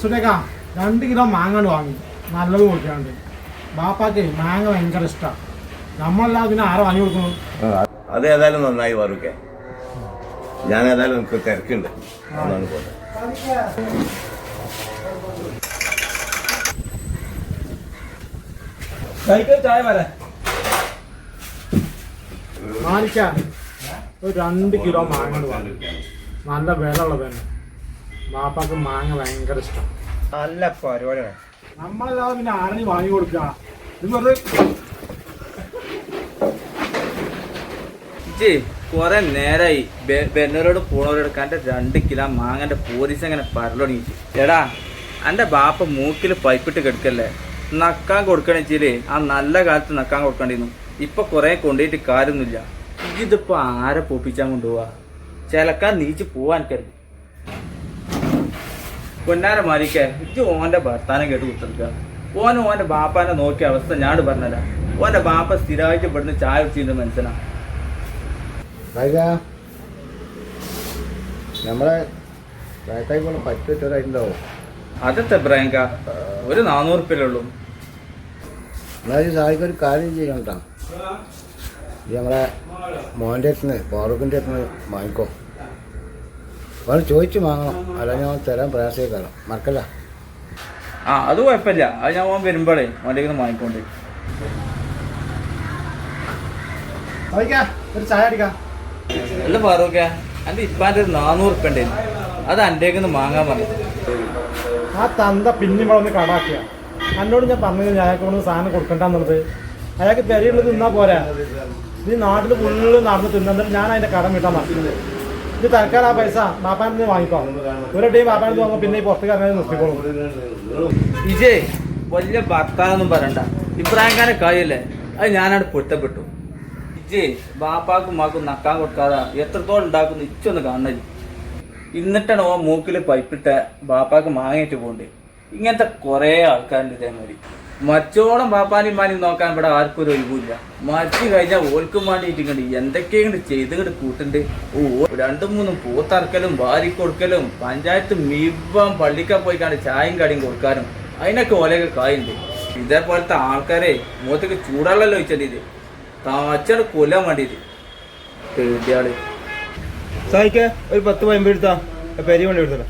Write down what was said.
Surekha 2 kilo മാങ്ങ വാങ്ങി നല്ലത് കൊടുക്കാണ്ട് ബാപ്പാക്ക് മാങ്ങ ഭയങ്കര ഇഷ്ടമാണ്. നമ്മളല്ലാതെ പിന്നെ ആരെ വാങ്ങി കൊടുക്കുന്നു? അത് ഏതായാലും നന്നായി വറുക്കെ. ഞാൻ ഏതായാലും എനിക്ക് തിരക്കുണ്ട്. അതാണ് പോട്ടെ. ചായ വരാ മാനിക്ക ഒരു 2 കിലോ മാങ്ങ വാങ്ങി നല്ല വില ഉള്ളത് തന്നെ. ബാപ്പാക്ക് മാങ്ങ ഭയങ്കര ഇഷ്ടം. നല്ല പരിപാടിയാണ്. നമ്മളല്ലാതെ പിന്നെ ആരെയും വാങ്ങി കൊടുക്കുക? ഇത് വെറുതെ കുറെ നേരായി ബെന്നരോട് പോണവരോട് എൻ്റെ 2 കിലോ മാങ്ങന്റെ പോലീസ് അങ്ങനെ പരലൊടിച്ചു. എടാ എൻ്റെ ബാപ്പ മൂക്കിൽ പൈപ്പിട്ട് കെടുക്കല്ലേ, നക്കാൻ കൊടുക്കണെച്ചില് ആ നല്ല കാലത്ത് നക്കാൻ കൊടുക്കേണ്ടിരുന്നു. ഇപ്പൊ കുറെ കൊണ്ടുപോയിട്ട് കാര്യമൊന്നുമില്ല. ഇതിപ്പോ ആരെ പൊപ്പിച്ചാൻ കൊണ്ടുപോവാ? ചിലക്കാൻ നീച്ച് പോവാൻ കരുതി. പൊന്നാര മാറിക്ക ഇത് ഓന്റെ ഭർത്താനം കേട്ട് കുത്തിരിക്കുക. ഓന്റെ ബാപ്പാനെ നോക്കിയ അവസ്ഥ ഞാൻ പറഞ്ഞല്ല. ഓന്റെ ബാപ്പ സ്ഥിരമായിട്ട് ഇവിടുന്ന് ചായ കുടിച്ചിട്ട് മനസ്സിലാ. നമ്മളെ പറ്റുണ്ടാവും. അതെത്ര ബ്രാങ്ക? ഒരു 400 ഉറുപ്പിലുള്ളൂ. എന്നാലും സാഹിക്ക് ഒരു കാര്യം ചെയ്യണ്ട. ഇത് നമ്മളെ മോൻ്റെ അടുത്ത് ഫാറൂഖിൻ്റെ അടുത്ത് വാങ്ങിക്കോ. അവന് ചോദിച്ചു വാങ്ങണം, അല്ല ഞാൻ തരാൻ പ്രയാസേക്കാരം. മറക്കല്ല. അത് കുഴപ്പമില്ല. അത് ഞാൻ ഓൻ വരുമ്പോഴേ ഓൻ്റെ വാങ്ങിക്കൊണ്ട്. ഒരു ചായ അടിക്കാം. അല്ല ഫാറൂഖ, എൻ്റെ ഇപ്പാൻ്റെ ഒരു 400 ഉറുപ്പ ഉണ്ടായിരുന്നു. അത് എൻ്റെ വാങ്ങാൻ പറഞ്ഞു. ആ തന്ത പിന്നെ ഇവിടെ ഒന്ന് കടാക്കിയ എന്നോട് ഞാൻ പറഞ്ഞത് അയാൾക്ക് കൊണ്ട് സാധനം കൊടുക്കണ്ടെന്നുള്ളത്. അയാൾക്ക് പെരയുള്ളത് തിന്നാ പോരാ. ഈ നാട്ടിൽ ഫുള്ള് നടന്ന് തിന്നിട്ട് ഞാൻ അതിന്റെ കടം വിട്ടാൻ നടക്കുന്നത്. ഇത് തൽക്കാലം ആ പൈസ ബാപ്പാൻ്റെ വാങ്ങിക്കോ. ഒരു ടീം ബാപ്പാൻ്റെ വാങ്ങും, പിന്നെ പുറത്തേക്ക് ഇറങ്ങാൻ നിർത്തിക്കോളും. ഇജേ വലിയ ഭർത്താനൊന്നും പറയണ്ട. ഇബ്രാഹിംഖാന്റെ കാര്യല്ലേ, അത് ഞാനവിടെ പൊരുത്തപ്പെട്ടു. ഇജേ ബാപ്പാക്കും മാക്കും നക്കാൻ കൊടുക്കാതെ എത്രത്തോളം ഉണ്ടാക്കുന്നു ഇച്ചൊന്ന് കാണണ. എന്നിട്ടാണ് ഓ മൂക്കിൽ പൈപ്പിട്ട ബാപ്പാക്ക് മാങ്ങയിട്ട് പോകണ്ടേ. ഇങ്ങനത്തെ കുറേ ആൾക്കാരുണ്ട് ഇതേമാതിരി. മറ്റോളം ബാപ്പാനും മാനും നോക്കാൻ ഇവിടെ ആർക്കും ഒരു ഒഴിവില്ല. മരിച്ചു കഴിഞ്ഞാൽ ഓൽക്കും വേണ്ടിയിട്ടുണ്ട് എന്തൊക്കെയാണ് ചെയ്തുകൊണ്ട് കൂട്ടുണ്ട്. 2-3 പൂത്തറക്കലും വാരിക്കൊടുക്കലും പഞ്ചായത്ത് മിവം പള്ളിക്ക പോയി കണ്ട് ചായയും കടിയും കൊടുക്കാനും അതിനൊക്കെ ഓലൊക്കെ കായുണ്ട്. ഇതേപോലത്തെ ആൾക്കാരെ മുഖത്തേക്ക് ചൂടാളല്ലോ വെച്ചത് താച്ചട് കൊല്ലാൻ വേണ്ടിയിട്ട് പേടിയാള്. സാഹിക്ക് ഒരു 10 പൈമ്പ് എടുത്താ പെരി കൊണ്ട് എടുത്തല്ലോ.